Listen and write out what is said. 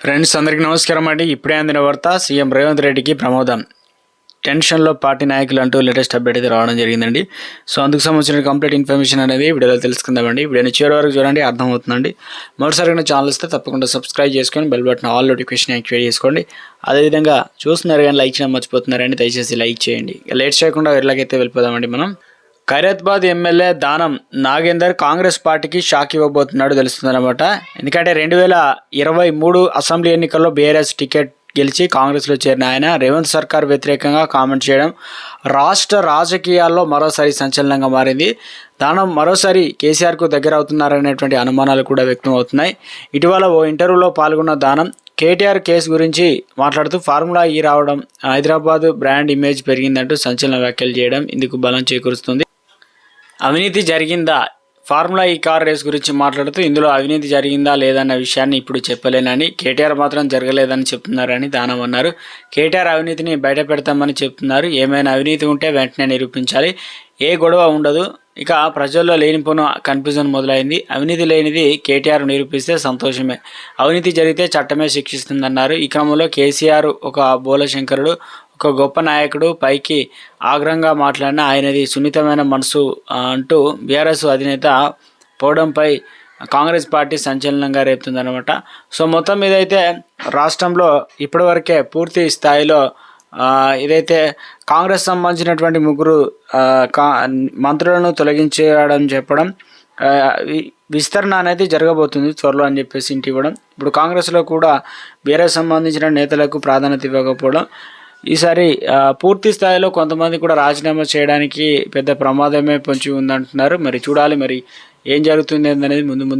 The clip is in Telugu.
ఫ్రెండ్స్ అందరికీ నమస్కారం అండి. ఇప్పుడే అందిన వార్త సీఎం రేవంత్ రెడ్డికి ప్రమోదం. టెన్షన్లో పార్టీ నాయకులు అంటూ లేటెస్ట్ అప్డేట్ అయితే రావడం జరిగిందండి. సో అందుకు సంబంధించిన కంప్లీట్ ఇన్ఫర్మేషన్ అనేది వీడియోలో తెలుసుకుందామండి. వీడియోని చివరి వరకు చూడండి, అర్థమవుతుందండి. మరోసారి ఛానల్ ఇస్తే తప్పకుండా సబ్స్క్రైబ్ చేసుకొని bell button all notification activate చేసుకోండి. అదేవిధంగా చూస్తున్నారు కానీ లైక్ చేయడం మర్చిపోతున్నారండి, దయచేసి లైక్ చేయండి. లేట్ చేయకుండా ఎలాగైతే వెళ్ళిపోదామండి. మనం ఖైరతాబాద్ ఎమ్మెల్యే దానం నాగేందర్ కాంగ్రెస్ పార్టీకి షాక్ ఇవ్వబోతున్నాడు తెలుస్తుందన్నమాట. ఎందుకంటే 2023 అసెంబ్లీ ఎన్నికల్లో బీఆర్ఎస్ టికెట్ గెలిచి కాంగ్రెస్లో చేరిన ఆయన రేవంత్ సర్కార్ వ్యతిరేకంగా కామెంట్ చేయడం రాష్ట్ర రాజకీయాల్లో మరోసారి సంచలనంగా మారింది. దానం మరోసారి కేసీఆర్కు దగ్గర అవుతున్నారనేటువంటి అనుమానాలు కూడా వ్యక్తం అవుతున్నాయి. ఇటీవల ఓ ఇంటర్వ్యూలో పాల్గొన్న దానం కేటీఆర్ కేసు గురించి మాట్లాడుతూ ఫార్ములా ఈ రావడం హైదరాబాద్ బ్రాండ్ ఇమేజ్ పెరిగిందంటూ సంచలన వ్యాఖ్యలు చేయడం ఇందుకు బలం చేకూరుస్తుంది. అవినీతి జరిగిందా, ఫార్ములా ఈ కార్ రేస్ గురించి మాట్లాడుతూ ఇందులో అవినీతి జరిగిందా లేదన్న విషయాన్ని ఇప్పుడు చెప్పలేనని, కేటీఆర్ మాత్రం జరగలేదని చెప్తున్నారని దానం అన్నారు. కేటీఆర్ అవినీతిని బయట పెడతామని చెప్తున్నారు. ఏమైనా అవినీతి ఉంటే వెంటనే నిరూపించాలి, ఏ గొడవ ఉండదు. ఇక ప్రజల్లో లేనిపోను కన్ఫ్యూజన్ మొదలైంది. అవినీతి లేనిది కేటీఆర్ నిరూపిస్తే సంతోషమే, అవినీతి జరిగితే చట్టమే శిక్షిస్తుందన్నారు. ఈ క్రమంలో కేసీఆర్ ఒక బోలశంకరుడు, ఒక గొప్ప నాయకుడు, పైకి ఆగ్రహంగా మాట్లాడిన ఆయనది సున్నితమైన మనసు అంటూ బీఆర్ఎస్ అధినేత పోవడంపై కాంగ్రెస్ పార్టీ సంచలనంగా రేపుతుందన్నమాట. సో మొత్తం మీద అయితే రాష్ట్రంలో ఇప్పటివరకే పూర్తి స్థాయిలో ఇదైతే కాంగ్రెస్ సంబంధించినటువంటి ముగ్గురు మంత్రులను తొలగించడం చెప్పడం, విస్తరణ అనేది జరగబోతుంది త్వరలో అని చెప్పేసి ఇంటి ఇవ్వడం. ఇప్పుడు కాంగ్రెస్లో కూడా బీఆర్ఎస్ సంబంధించిన నేతలకు ప్రాధాన్యత ఇవ్వకపోవడం, ఈసారి పూర్తి స్థాయిలో కొంతమంది కూడా రాజీనామా చేయడానికి పెద్ద ప్రమాదమే పొంచి ఉందంటున్నారు. మరి చూడాలి మరి ఏం జరుగుతుంది అనేది ముందు